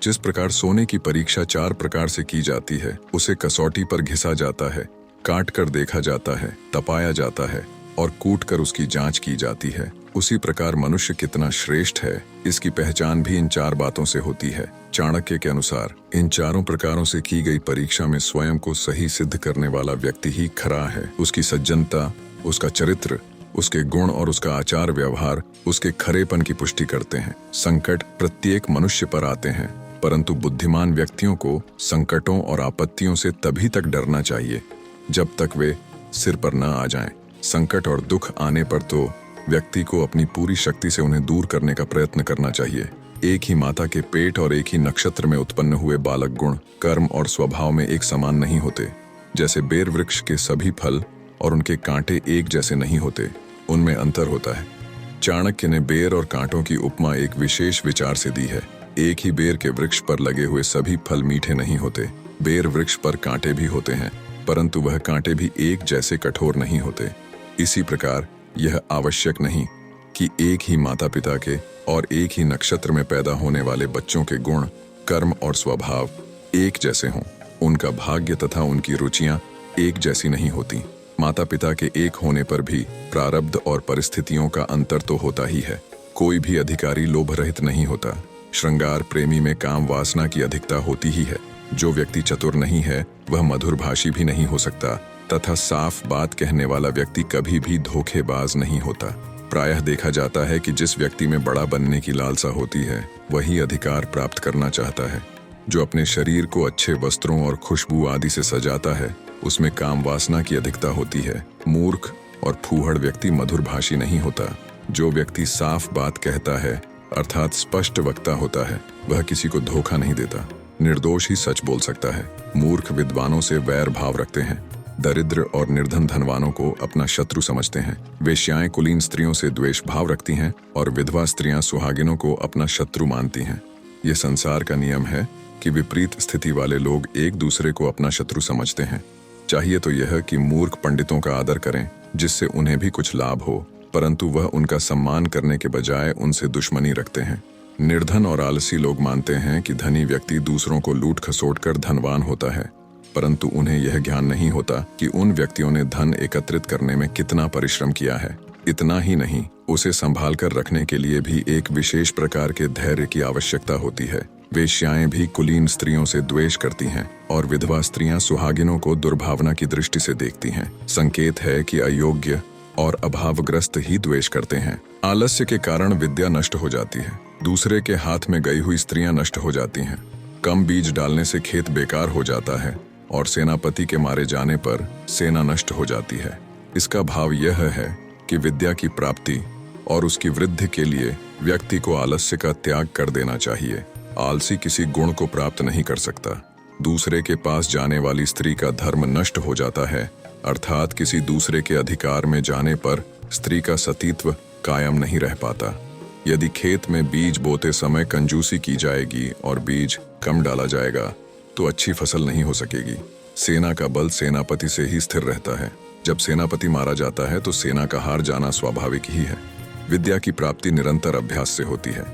जिस प्रकार सोने की परीक्षा 4 प्रकार से की जाती है, उसे कसौटी पर घिसा जाता है, काट कर देखा जाता है, तपाया जाता है और कूट कर उसकी जांच की जाती है, उसी प्रकार मनुष्य कितना श्रेष्ठ है, इसकी पहचान भी इन 4 बातों से होती है। चाणक्य के अनुसार इन चारों प्रकारों से की गई परीक्षा में स्वयं को सही सिद्ध करने वाला व्यक्ति ही खरा है। उसकी सज्जनता, उसका चरित्र, उसके गुण और उसका आचार व्यवहार उसके खरेपन की पुष्टि करते हैं। संकट प्रत्येक मनुष्य पर आते हैं, परंतु बुद्धिमान व्यक्तियों को संकटों और आपत्तियों से तभी तक डरना चाहिए जब तक वे सिर पर न आ जाएं। संकट और दुख आने पर तो व्यक्ति को अपनी पूरी शक्ति से उन्हें दूर करने का प्रयत्न करना चाहिए। एक ही माता के पेट और एक ही नक्षत्र में उत्पन्न हुए बालक गुण, कर्म और स्वभाव में एक समान नहीं होते। जैसे बेर वृक्ष के सभी फल और उनके कांटे एक जैसे नहीं होते, उनमें अंतर होता है। चाणक्य ने बेर और कांटों की उपमा एक विशेष विचार से दी है। एक ही बेर के वृक्ष पर लगे हुए सभी फल मीठे नहीं होते। बेर वृक्ष पर कांटे भी होते हैं, परंतु वह कांटे भी एक जैसे कठोर नहीं होते। इसी प्रकार यह आवश्यक नहीं कि एक ही माता पिता के और एक ही नक्षत्र में पैदा होने वाले बच्चों के गुण, कर्म और स्वभाव एक जैसे हों। उनका भाग्य तथा उनकी रुचियां एक जैसी नहीं होती। माता पिता के एक होने पर भी प्रारब्ध और परिस्थितियों का अंतर तो होता ही है। कोई भी अधिकारी लोभ रहित नहीं होता। श्रृंगार प्रेमी में काम वासना की अधिकता होती ही है। जो व्यक्ति चतुर नहीं है वह मधुरभाषी भी नहीं हो सकता तथा साफ बात कहने वाला व्यक्ति कभी भी धोखेबाज नहीं होता। प्रायः देखा जाता है कि जिस व्यक्ति में बड़ा बनने की लालसा होती है वही अधिकार प्राप्त करना चाहता है। जो अपने शरीर को अच्छे वस्त्रों और खुशबू आदि से सजाता है उसमें काम वासना की अधिकता होती है। मूर्ख और फूहड़ व्यक्ति मधुरभाषी नहीं होता। जो व्यक्ति साफ बात कहता है अर्थात स्पष्ट वक्ता होता है वह किसी को धोखा नहीं देता। निर्दोष ही सच बोल सकता है। मूर्ख विद्वानों से वैर भाव रखते हैं। दरिद्र और निर्धन धनवानों को अपना शत्रु समझते हैं। वेश्याएं कुलीन स्त्रियों से द्वेष भाव रखती हैं और विधवा स्त्रियां सुहागिनों को अपना शत्रु मानती हैं। ये संसार का नियम है कि विपरीत स्थिति वाले लोग एक दूसरे को अपना शत्रु समझते हैं। चाहिए तो यह कि मूर्ख पंडितों का आदर करें जिससे उन्हें भी कुछ लाभ हो, परंतु वह उनका सम्मान करने के बजाय उनसे दुश्मनी रखते हैं। निर्धन और आलसी लोग मानते हैं कि धनी व्यक्ति दूसरों को लूट खसोट कर धनवान होता है, परंतु उन्हें यह ज्ञान नहीं होता कि उन व्यक्तियों ने धन एकत्रित करने में कितना परिश्रम किया है। इतना ही नहीं, उसे संभाल कर रखने के लिए भी एक विशेष प्रकार के धैर्य की आवश्यकता होती है। वेश्याएं भी कुलीन स्त्रियों से द्वेष करती हैं और विधवा स्त्रियां सुहागिनों को दुर्भावना की दृष्टि से देखती हैं। संकेत है कि अयोग्य और अभावग्रस्त ही द्वेष करते हैं। आलस्य के कारण विद्या नष्ट हो जाती है। दूसरे के हाथ में गई हुई स्त्रियां नष्ट हो जाती हैं। कम बीज डालने से खेत बेकार हो जाता है और सेनापति के मारे जाने पर सेना नष्ट हो जाती है। इसका भाव यह है कि विद्या की प्राप्ति और उसकी वृद्धि के लिए व्यक्ति को आलस्य का त्याग कर देना चाहिए। आलसी किसी गुण को प्राप्त नहीं कर सकता। दूसरे के पास जाने वाली स्त्री का धर्म नष्ट हो जाता है, अर्थात किसी दूसरे के अधिकार में जाने पर स्त्री का सतीत्व कायम नहीं रह पाता। यदि खेत में बीज बोते समय कंजूसी की जाएगी और बीज कम डाला जाएगा तो अच्छी फसल नहीं हो सकेगी। सेना का बल सेनापति से ही स्थिर रहता है। जब सेनापति मारा जाता है तो सेना का हार जाना स्वाभाविक ही है। विद्या की प्राप्ति निरंतर अभ्यास से होती है।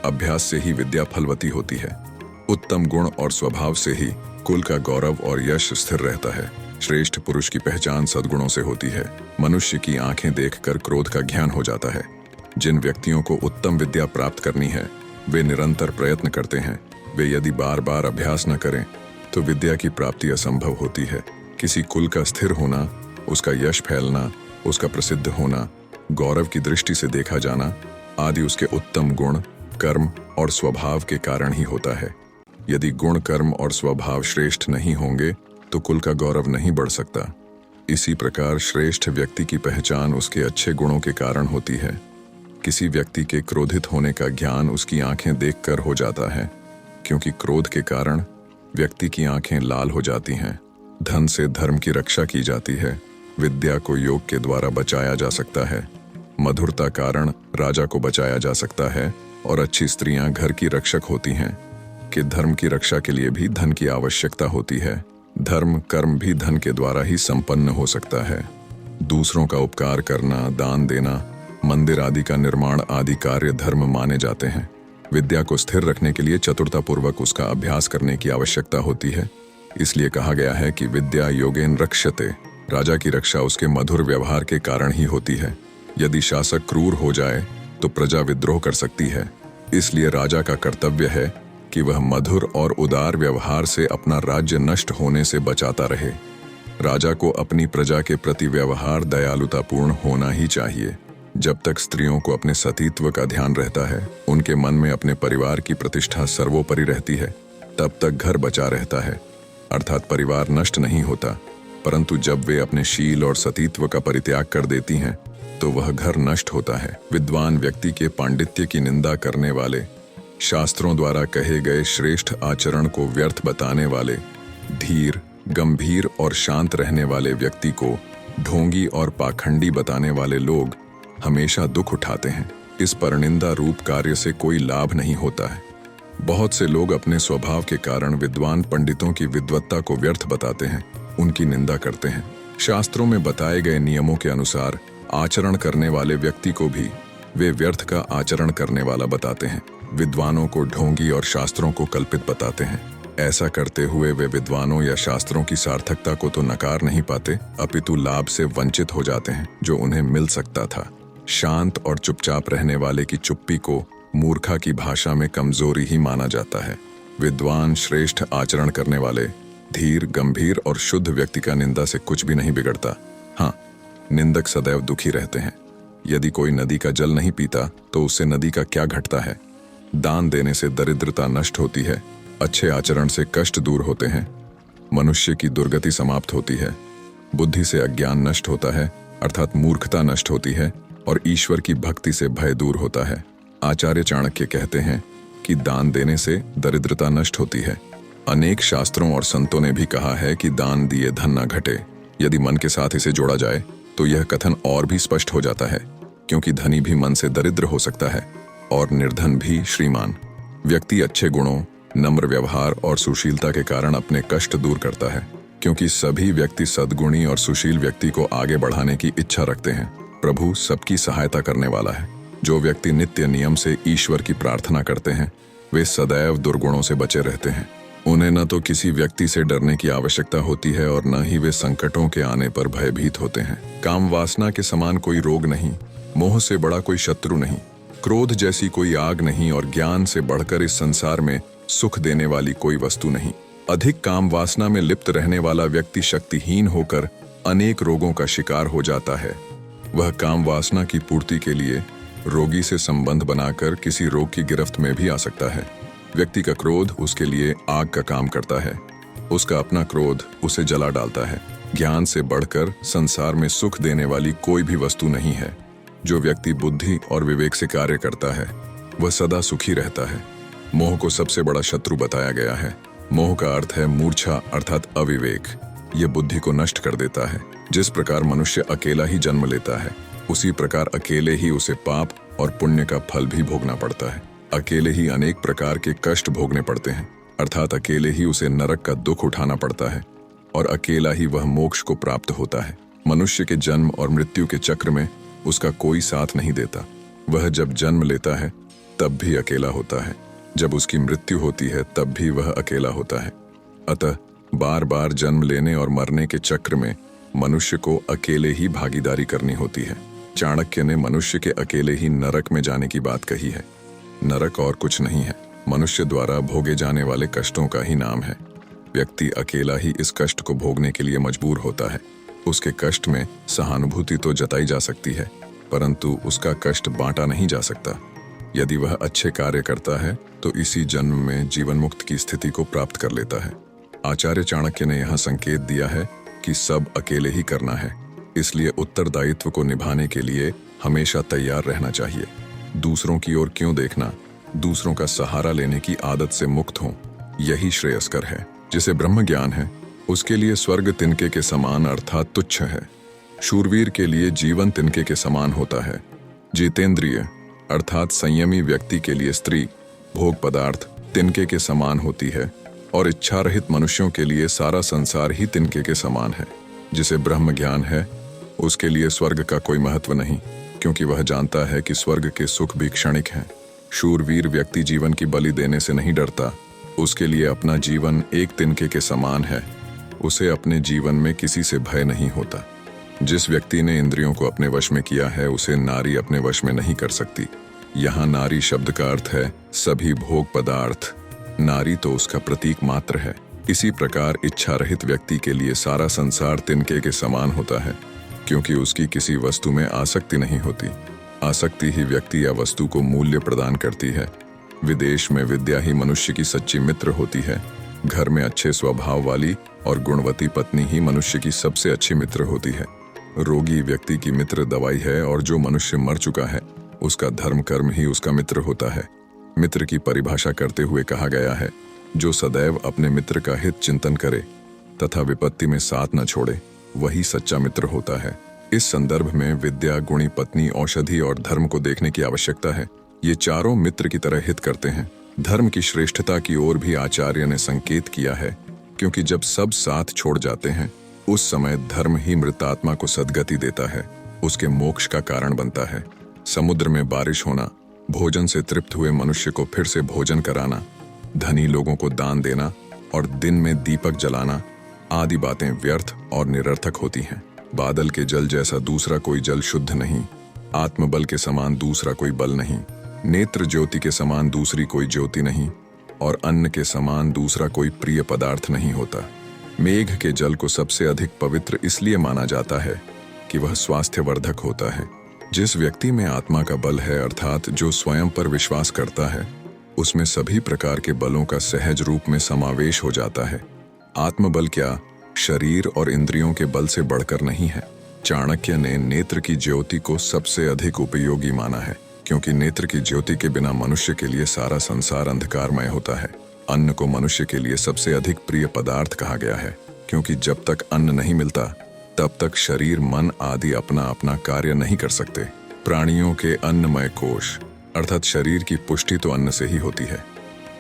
अभ्यास से ही विद्या फलवती होती है। उत्तम गुण और स्वभाव से ही कुल का गौरव और यश स्थिर रहता है। श्रेष्ठ पुरुष की पहचान सद्गुणों से होती है। मनुष्य की आंखें देखकर क्रोध का ज्ञान हो जाता है। जिन व्यक्तियों को उत्तम विद्या प्राप्त करनी है वे निरंतर प्रयत्न करते हैं। वे यदि बार बार अभ्यास न करें तो विद्या की प्राप्ति असंभव होती है। किसी कुल का स्थिर होना, उसका यश फैलना, उसका प्रसिद्ध होना, गौरव की दृष्टि से देखा जाना आदि उसके उत्तम गुण, कर्म और स्वभाव के कारण ही होता है। यदि गुण, कर्म और स्वभाव श्रेष्ठ नहीं होंगे तो कुल का गौरव नहीं बढ़ सकता। इसी प्रकार श्रेष्ठ व्यक्ति की पहचान उसके अच्छे गुणों के कारण होती है। किसी व्यक्ति के क्रोधित होने का ज्ञान उसकी आंखें देखकर हो जाता है, क्योंकि क्रोध के कारण व्यक्ति की आंखें लाल हो जाती हैं। धन से धर्म की रक्षा की जाती है। विद्या को योग के द्वारा बचाया जा सकता है। मधुरता कारण राजा को बचाया जा सकता है और अच्छी स्त्रियां घर की रक्षक होती हैं। कि धर्म की रक्षा के लिए भी धन की आवश्यकता होती है। धर्म कर्म भी धन के द्वारा ही संपन्न हो सकता है। दूसरों का उपकार करना, दान देना, मंदिर आदि का निर्माण आदि कार्य धर्म माने जाते हैं। विद्या को स्थिर रखने के लिए चतुरतापूर्वक उसका अभ्यास करने की आवश्यकता होती है। इसलिए कहा गया है कि विद्या योगेन रक्षते। राजा की रक्षा उसके मधुर व्यवहार के कारण ही होती है। यदि शासक क्रूर हो जाए तो प्रजा विद्रोह कर सकती है। इसलिए राजा का कर्तव्य है कि वह मधुर और उदार व्यवहार से अपना राज्य नष्ट होने से बचाता रहे। राजा को अपनी प्रजा के प्रति व्यवहार दयालुतापूर्ण होना ही चाहिए। जब तक स्त्रियों को अपने सतीत्व का ध्यान रहता है, उनके मन में अपने परिवार की प्रतिष्ठा सर्वोपरि रहती है, तब तक घर बचा रहता है, अर्थात परिवार नष्ट नहीं होता। परंतु जब वे अपने शील और सतीत्व का परित्याग कर देती हैं, तो वह घर नष्ट होता है। विद्वान व्यक्ति के पांडित्य की निंदा करने वाले, शास्त्रों द्वारा कहे गए श्रेष्ठ आचरण को व्यर्थ बताने वाले, धीर, गंभीर और शांत रहने वाले व्यक्ति को ढोंगी और पाखंडी बताने वाले लोग हमेशा दुख उठाते हैं। इस परनिंदा रूप कार्य से कोई लाभ नहीं होता है। बहुत से लोग अपने स्वभाव के कारण विद्वान पंडितों की विद्वत्ता को व्यर्थ बताते हैं, उनकी निंदा करते हैं। शास्त्रों में बताए गए नियमों के अनुसार आचरण करने वाले व्यक्ति को भी वे व्यर्थ का आचरण करने वाला बताते हैं। विद्वानों को ढोंगी और शास्त्रों को कल्पित बताते हैं। ऐसा करते हुए वे विद्वानों या शास्त्रों की सार्थकता को तो नकार नहीं पाते, अपितु लाभ से वंचित हो जाते हैं जो उन्हें मिल सकता था। शांत और चुपचाप रहने वाले की चुप्पी को मूर्खा की भाषा में कमजोरी ही माना जाता है। विद्वान, श्रेष्ठ आचरण करने वाले, धीर, गंभीर और शुद्ध व्यक्ति का निंदा से कुछ भी नहीं बिगड़ता। हाँ, निंदक सदैव दुखी रहते हैं। यदि कोई नदी का जल नहीं पीता तो उससे नदी का क्या घटता है। दान देने से दरिद्रता नष्ट होती है, अच्छे आचरण से कष्ट दूर होते हैं, मनुष्य की दुर्गति समाप्त होती है, बुद्धि से अज्ञान नष्ट होता है अर्थात मूर्खता नष्ट होती है, और ईश्वर की भक्ति से भय दूर होता है। आचार्य चाणक्य कहते हैं कि दान देने से दरिद्रता नष्ट होती है। अनेक शास्त्रों और संतों ने भी कहा है कि दान दिए धन न घटे। यदि मन के साथ इसे जोड़ा जाए तो यह कथन और भी स्पष्ट हो जाता है, क्योंकि धनी भी मन से दरिद्र हो सकता है और निर्धन भी श्रीमान। व्यक्ति अच्छे गुणों, नम्र व्यवहार और सुशीलता के कारण अपने कष्ट दूर करता है, क्योंकि सभी व्यक्ति सद्गुणी और सुशील व्यक्ति को आगे बढ़ाने की इच्छा रखते हैं। प्रभु सबकी सहायता करने वाला है। जो व्यक्ति नित्य नियम से ईश्वर की प्रार्थना करते हैं, वे सदैव दुर्गुणों से बचे रहते हैं। उन्हें न तो किसी व्यक्ति से डरने की आवश्यकता होती है और न ही वे संकटों के आने पर भयभीत होते हैं। काम वासना के समान कोई रोग नहीं, मोह से बड़ा कोई शत्रु नहीं, क्रोध जैसी कोई आग नहीं और ज्ञान से बढ़कर इस संसार में सुख देने वाली कोई वस्तु नहीं। अधिक काम वासना में लिप्त रहने वाला व्यक्ति शक्तिहीन होकर अनेक रोगों का शिकार हो जाता है। वह काम वासना की पूर्ति के लिए रोगी से संबंध बनाकर किसी रोग की गिरफ्त में भी आ सकता है। व्यक्ति का क्रोध उसके लिए आग का काम करता है, उसका अपना क्रोध उसे जला डालता है। ज्ञान से बढ़कर संसार में सुख देने वाली कोई भी वस्तु नहीं है। जो व्यक्ति बुद्धि और विवेक से कार्य करता है वह सदा सुखी रहता है। मोह को सबसे बड़ा शत्रु बताया गया है। मोह का अर्थ है मूर्छा अर्थात अविवेक। यह बुद्धि को नष्ट कर देता है। जिस प्रकार मनुष्य अकेला ही जन्म लेता है, उसी प्रकार अकेले ही उसे पाप और पुण्य का फल भी भोगना पड़ता है। अकेले ही अनेक प्रकार के कष्ट भोगने पड़ते हैं, अर्थात अकेले ही उसे नरक का दुख उठाना पड़ता है और अकेला ही वह मोक्ष को प्राप्त होता है। मनुष्य के जन्म और मृत्यु के चक्र में उसका कोई साथ नहीं देता। वह जब जन्म लेता है तब भी अकेला होता है, जब उसकी मृत्यु होती है तब भी वह अकेला होता है। अतः बार बार जन्म लेने और मरने के चक्र में मनुष्य को अकेले ही भागीदारी करनी होती है। चाणक्य ने मनुष्य के अकेले ही नरक में जाने की बात कही है। नरक और कुछ नहीं है, मनुष्य द्वारा भोगे जाने वाले कष्टों का ही नाम है। व्यक्ति अकेला ही इस कष्ट को भोगने के लिए मजबूर होता है। उसके कष्ट में सहानुभूति तो जताई जा सकती है, परंतु उसका कष्ट बांटा नहीं जा सकता। यदि वह अच्छे कार्य करता है तो इसी जन्म में जीवन मुक्त की स्थिति को प्राप्त कर लेता है। आचार्य चाणक्य ने यहाँ संकेत दिया है कि सब अकेले ही करना है, इसलिए उत्तरदायित्व को निभाने के लिए हमेशा तैयार रहना चाहिए। दूसरों की ओर क्यों देखना, दूसरों का सहारा लेने की आदत से मुक्त हों, यही श्रेयस्कर है। जिसे ब्रह्म ज्ञान है उसके लिए स्वर्ग तिनके के समान अर्थात तुच्छ है। शूरवीर के लिए जीवन तिनके के समान होता है। जितेंद्रिय अर्थात संयमी व्यक्ति के लिए स्त्री भोग पदार्थ तिनके के समान होती है और इच्छा रहित मनुष्यों के लिए सारा संसार ही तिनके के समान है। जिसे ब्रह्म ज्ञान है उसके लिए स्वर्ग का कोई महत्व नहीं, क्योंकि वह जानता है कि स्वर्ग के सुख भी क्षणिक हैं। शूरवीर व्यक्ति जीवन की बलि देने से नहीं डरता। उसके लिए अपना जीवन एक तिनके के समान है। उसे अपने जीवन में किसी से भय नहीं होता। जिस व्यक्ति ने इंद्रियों को अपने वश में किया है, उसे नारी अपने वश में नहीं कर सकती। यहाँ नारी शब्द का अर्थ है सभी भोग पदार्थ। नारी तो उसका प्रतीक मात्र है। इसी प्रकार इच्छा रहित व्यक्ति के लिए सारा संसार तिनके के समान होता है, क्योंकि उसकी किसी वस्तु में आसक्ति नहीं होती। आसक्ति ही व्यक्ति या वस्तु को मूल्य प्रदान करती है। विदेश में विद्या ही मनुष्य की सच्ची मित्र होती है। घर में अच्छे स्वभाव वाली और गुणवती पत्नी ही मनुष्य की सबसे अच्छी मित्र होती है। रोगी व्यक्ति की मित्र दवाई है, और जो मनुष्य मर चुका है उसका धर्म कर्म ही उसका मित्र होता है। मित्र की परिभाषा करते हुए कहा गया है, जो सदैव अपने मित्र का हित चिंतन करे तथा विपत्ति में साथ न छोड़े, वही सच्चा मित्र होता है। इस संदर्भ में विद्या, गुणी पत्नी, औषधि और धर्म को देखने की आवश्यकता है। ये चारों मित्र की तरह हित करते हैं। धर्म की श्रेष्ठता की ओर भी आचार्य ने संकेत किया है, क्योंकि जब सब साथ छोड़ जाते हैं उस समय धर्म ही मृतात्मा को सद्गति देता है, उसके मोक्ष का कारण बनता है। समुद्र में बारिश होना, भोजन से तृप्त हुए मनुष्य को फिर से भोजन कराना, धनी लोगों को दान देना और दिन में दीपक जलाना आदि बातें व्यर्थ और निरर्थक होती हैं। बादल के जल जैसा दूसरा कोई जल शुद्ध नहीं, आत्मबल के समान दूसरा कोई बल नहीं, नेत्र ज्योति के समान दूसरी कोई ज्योति नहीं, और अन्न के समान दूसरा कोई प्रिय पदार्थ नहीं होता। मेघ के जल को सबसे अधिक पवित्र इसलिए माना जाता है कि वह स्वास्थ्यवर्धक होता है। जिस व्यक्ति में आत्मा का बल है, अर्थात जो स्वयं पर विश्वास करता है, उसमें सभी प्रकार के बलों का सहज रूप में समावेश हो जाता है। आत्मबल क्या शरीर और इंद्रियों के बल से बढ़कर नहीं है। चाणक्य ने नेत्र की ज्योति को सबसे अधिक उपयोगी माना है, क्योंकि नेत्र की ज्योति के बिना मनुष्य के लिए सारा संसार अंधकारमय होता है। अन्न को मनुष्य के लिए सबसे अधिक प्रिय पदार्थ कहा गया है, क्योंकि जब तक अन्न नहीं मिलता तब तक शरीर, मन आदि अपना अपना कार्य नहीं कर सकते। प्राणियों के अन्नमय कोश अर्थात शरीर की पुष्टि तो अन्न से ही होती है।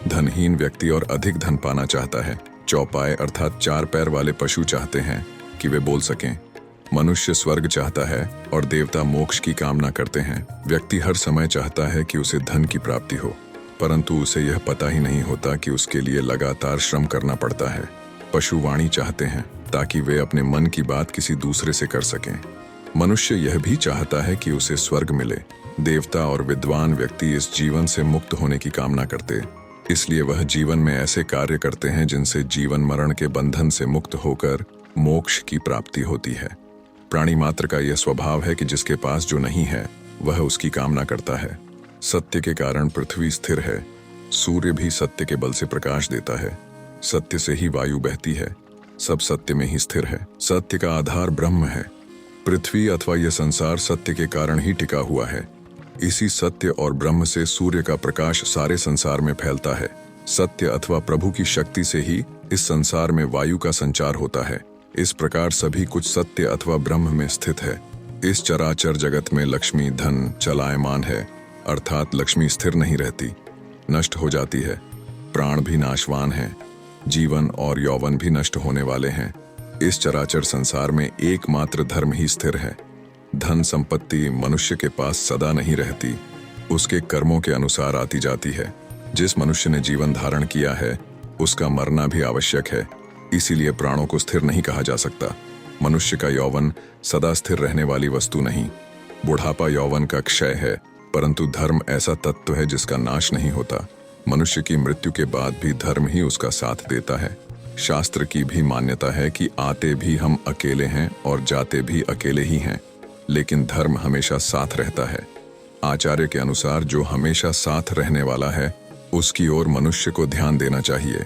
धनहीन व्यक्ति और अधिक धन पाना चाहता है। चौपाए अर्थात चार पैर वाले पशु चाहते हैं कि वे बोल सकें। मनुष्य स्वर्ग चाहता है और देवता मोक्ष की कामना करते हैं। व्यक्ति हर समय चाहता है कि उसे धन की प्राप्ति हो, परंतु उसे यह पता ही नहीं होता कि उसके लिए लगातार श्रम करना पड़ता है। पशु वाणी चाहते हैं ताकि वे अपने मन की बात किसी दूसरे से कर सकें। मनुष्य यह भी चाहता है कि उसे स्वर्ग मिले। देवता और विद्वान व्यक्ति इस जीवन से मुक्त होने की कामना करते, इसलिए वह जीवन में ऐसे कार्य करते हैं जिनसे जीवन मरण के बंधन से मुक्त होकर मोक्ष की प्राप्ति होती है। प्राणी मात्र का यह स्वभाव है कि जिसके पास जो नहीं है वह उसकी कामना करता है। सत्य के कारण पृथ्वी स्थिर है। सूर्य भी सत्य के बल से प्रकाश देता है। सत्य से ही वायु बहती है। सब सत्य में ही स्थिर है। सत्य का आधार ब्रह्म है। पृथ्वी अथवा यह संसार सत्य के कारण ही टिका हुआ है। इसी सत्य और ब्रह्म से सूर्य का प्रकाश सारे संसार में फैलता है। सत्य अथवा प्रभु की शक्ति से ही इस संसार में वायु का संचार होता है। इस प्रकार सभी कुछ सत्य अथवा ब्रह्म में स्थित है। इस चराचर जगत में लक्ष्मी धन चलायमान है, अर्थात लक्ष्मी स्थिर नहीं रहती, नष्ट हो जाती है। प्राण भी नाशवान हैं, जीवन और यौवन भी नष्ट होने वाले हैं। इस चराचर संसार में एकमात्र धर्म ही स्थिर है। धन संपत्ति मनुष्य के पास सदा नहीं रहती, उसके कर्मों के अनुसार आती जाती है। जिस मनुष्य ने जीवन धारण किया है उसका मरना भी आवश्यक है, इसीलिए प्राणों को स्थिर नहीं कहा जा सकता। मनुष्य का यौवन सदा स्थिर रहने वाली वस्तु नहीं। बुढ़ापा यौवन का क्षय है, परंतु धर्म ऐसा तत्व है जिसका नाश नहीं होता। मनुष्य की मृत्यु के बाद भी धर्म ही उसका साथ देता है। शास्त्र की भी मान्यता है कि आते भी हम अकेले हैं और जाते भी अकेले ही हैं, लेकिन धर्म हमेशा साथ रहता है। आचार्य के अनुसार जो हमेशा साथ रहने वाला है उसकी ओर मनुष्य को ध्यान देना चाहिए।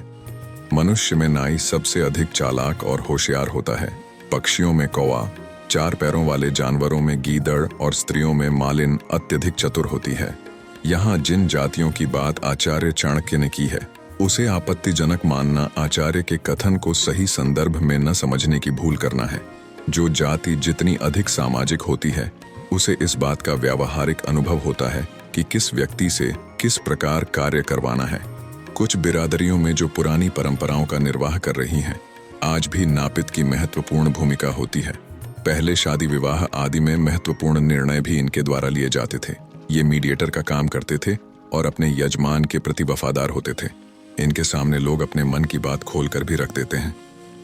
मनुष्य में नाई सबसे अधिक चालाक और होशियार होता है। पक्षियों में कौवा, चार पैरों वाले जानवरों में गीदड़ और स्त्रियों में मालिन अत्यधिक चतुर होती है। यहाँ जिन जातियों की बात आचार्य चाणक्य ने की है उसे आपत्तिजनक मानना आचार्य के कथन को सही संदर्भ में न समझने की भूल करना है। जो जाति जितनी अधिक सामाजिक होती है उसे इस बात का व्यावहारिक अनुभव होता है कि किस व्यक्ति से किस प्रकार कार्य करवाना है। कुछ बिरादरियों में जो पुरानी परंपराओं का निर्वाह कर रही हैं, आज भी नापित की महत्वपूर्ण भूमिका होती है। पहले शादी विवाह आदि में महत्वपूर्ण निर्णय भी इनके द्वारा लिए जाते थे। ये मीडिएटर का काम करते थे और अपने यजमान के प्रति वफादार होते थे। इनके सामने लोग अपने मन की बात खोलकर भी रख देते हैं।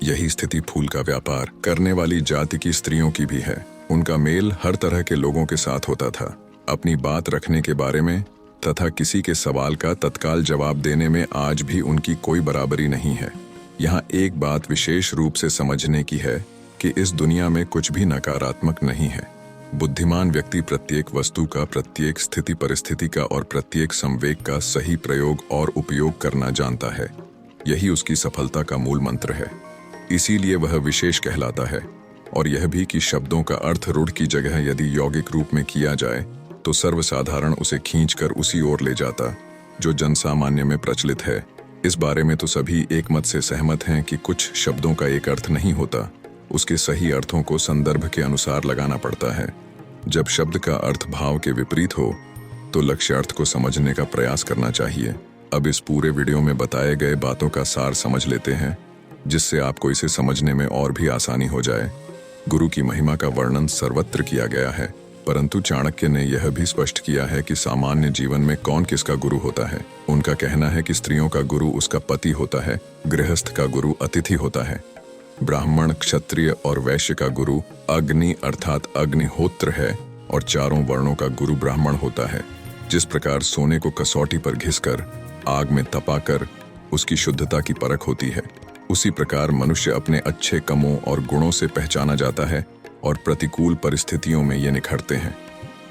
यही स्थिति फूल का व्यापार करने वाली जाति की स्त्रियों की भी है। उनका मेल हर तरह के लोगों के साथ होता था, अपनी बात रखने के बारे में तथा किसी के सवाल का तत्काल जवाब देने में आज भी उनकी कोई बराबरी नहीं है। यहाँ एक बात विशेष रूप से समझने की है कि इस दुनिया में कुछ भी नकारात्मक नहीं है। बुद्धिमान व्यक्ति प्रत्येक वस्तु का, प्रत्येक स्थिति परिस्थिति का और प्रत्येक संवेग का सही प्रयोग और उपयोग करना जानता है। यही उसकी सफलता का मूल मंत्र है। इसीलिए वह विशेष कहलाता है। और यह भी कि शब्दों का अर्थ रूढ़ की जगह यदि यौगिक रूप में किया जाए तो सर्वसाधारण उसे खींचकर उसी ओर ले जाता जो जनसामान्य में प्रचलित है। इस बारे में तो सभी एक मत से सहमत हैं कि कुछ शब्दों का एक अर्थ नहीं होता, उसके सही अर्थों को संदर्भ के अनुसार लगाना पड़ता है। जब शब्द का अर्थ भाव के विपरीत हो तो लक्ष्य अर्थ को समझने का प्रयास करना चाहिए। अब इस पूरे वीडियो में बताए गए बातों का सार समझ लेते हैं, जिससे आपको इसे समझने में और भी आसानी हो जाए। गुरु की महिमा का वर्णन सर्वत्र किया गया है, परंतु चाणक्य ने यह भी स्पष्ट किया है कि सामान्य जीवन में कौन किसका गुरु होता है। उनका कहना है कि स्त्रियों का गुरु उसका पति होता है, गृहस्थ का गुरु अतिथि होता है, ब्राह्मण, क्षत्रिय और वैश्य का गुरु अग्नि अर्थात अग्निहोत्र है और चारों वर्णों का गुरु ब्राह्मण होता है। जिस प्रकार सोने को कसौटी पर घिसकर आग में तपाकर उसकी शुद्धता की परख होती है, उसी प्रकार मनुष्य अपने अच्छे कमों और गुणों से पहचाना जाता है और प्रतिकूल परिस्थितियों में ये निखरते हैं।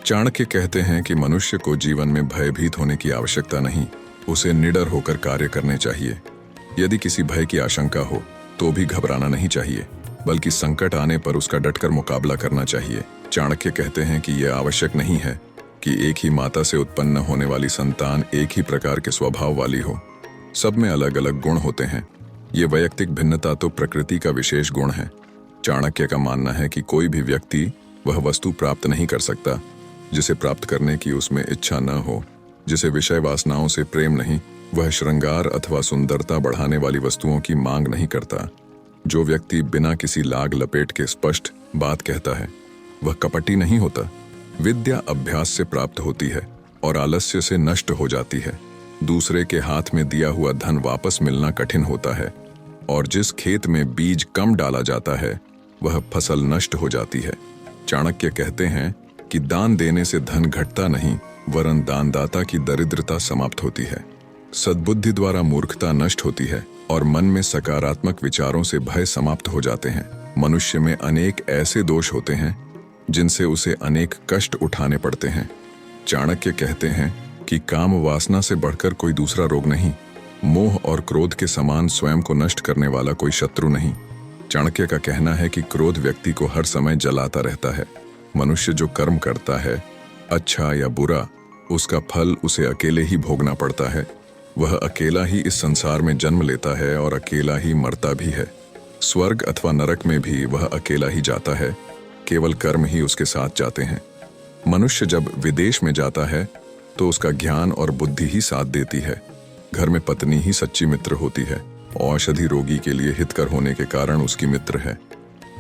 चाणक्य कहते हैं कि मनुष्य को जीवन में भयभीत होने की आवश्यकता नहीं, उसे निडर होकर कार्य करने चाहिए। यदि किसी भय की आशंका हो तो भी घबराना नहीं चाहिए, बल्कि संकट आने पर उसका डटकर मुकाबला करना चाहिए। चाणक्य कहते हैं कि यह आवश्यक नहीं है कि एक ही माता से उत्पन्न होने वाली संतान एक ही प्रकार के स्वभाव वाली हो। सब में अलग अलग गुण होते हैं। ये वैयक्तिक भिन्नता तो प्रकृति का विशेष गुण है। चाणक्य का मानना है कि कोई भी व्यक्ति वह वस्तु प्राप्त नहीं कर सकता जिसे प्राप्त करने की उसमें इच्छा न हो। जिसे विषय वासनाओं से प्रेम नहीं, वह श्रृंगार अथवा सुंदरता बढ़ाने वाली वस्तुओं की मांग नहीं करता। जो व्यक्ति बिना किसी लाग लपेट के स्पष्ट बात कहता है वह कपटी नहीं होता। विद्या अभ्यास से प्राप्त होती है और आलस्य से नष्ट हो जाती है। दूसरे के हाथ में दिया हुआ धन वापस मिलना कठिन होता है और जिस खेत में बीज कम डाला जाता है वह फसल नष्ट हो जाती है। चाणक्य कहते हैं कि दान देने से धन घटता नहीं, वरन दानदाता की दरिद्रता समाप्त होती है। सद्बुद्धि द्वारा मूर्खता नष्ट होती है और मन में सकारात्मक विचारों से भय समाप्त हो जाते हैं। मनुष्य में अनेक ऐसे दोष होते हैं जिनसे उसे अनेक कष्ट उठाने पड़ते हैं। चाणक्य कहते हैं कि काम वासना से बढ़कर कोई दूसरा रोग नहीं, मोह और क्रोध के समान स्वयं को नष्ट करने वाला कोई शत्रु नहीं। चाणक्य का कहना है कि क्रोध व्यक्ति को हर समय जलाता रहता है। मनुष्य जो कर्म करता है, अच्छा या बुरा, उसका फल उसे अकेले ही भोगना पड़ता है। वह अकेला ही इस संसार में जन्म लेता है और अकेला ही मरता भी है। स्वर्ग अथवा नरक में भी वह अकेला ही जाता है, केवल कर्म ही उसके साथ जाते हैं। मनुष्य जब विदेश में जाता है तो उसका ज्ञान और बुद्धि ही साथ देती है। घर में पत्नी ही सच्ची मित्र होती है। औषधि रोगी के लिए हितकर होने के कारण उसकी मित्र है।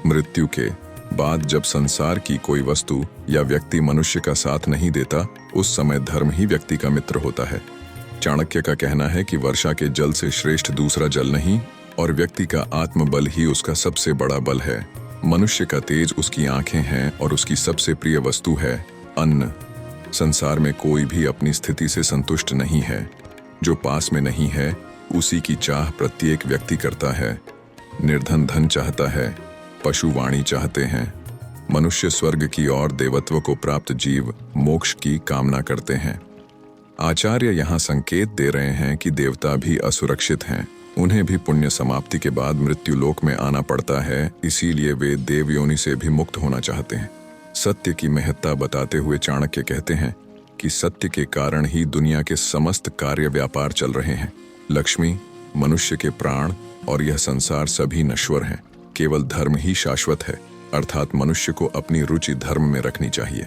मृत्यु के बाद जब संसार की कोई वस्तु या व्यक्ति मनुष्य का साथ नहीं देता, उस समय धर्म ही व्यक्ति का मित्र होता है। चाणक्य का कहना है कि वर्षा के जल से श्रेष्ठ दूसरा जल नहीं और व्यक्ति का आत्मबल ही उसका सबसे बड़ा बल है। मनुष्य का तेज उसकी आंखें हैं और उसकी सबसे प्रिय वस्तु है अन्न। संसार में कोई भी अपनी स्थिति से संतुष्ट नहीं है। जो पास में नहीं है उसी की चाह प्रत्येक व्यक्ति करता है। निर्धन धन चाहता है, पशु वाणी चाहते हैं। मनुष्य स्वर्ग की और देवत्व को प्राप्त जीव मोक्ष की कामना करते हैं। आचार्य यहाँ संकेत दे रहे हैं कि देवता भी असुरक्षित हैं। उन्हें भी पुण्य समाप्ति के बाद मृत्यु लोक में आना पड़ता है, इसीलिए वे देव योनि से भी मुक्त होना चाहते हैं। सत्य की महत्ता बताते हुए चाणक्य कहते हैं कि सत्य के कारण ही दुनिया के समस्त कार्य व्यापार चल रहे हैं। लक्ष्मी, मनुष्य के प्राण और यह संसार सभी नश्वर हैं। केवल धर्म ही शाश्वत है, अर्थात मनुष्य को अपनी रुचि धर्म में रखनी चाहिए।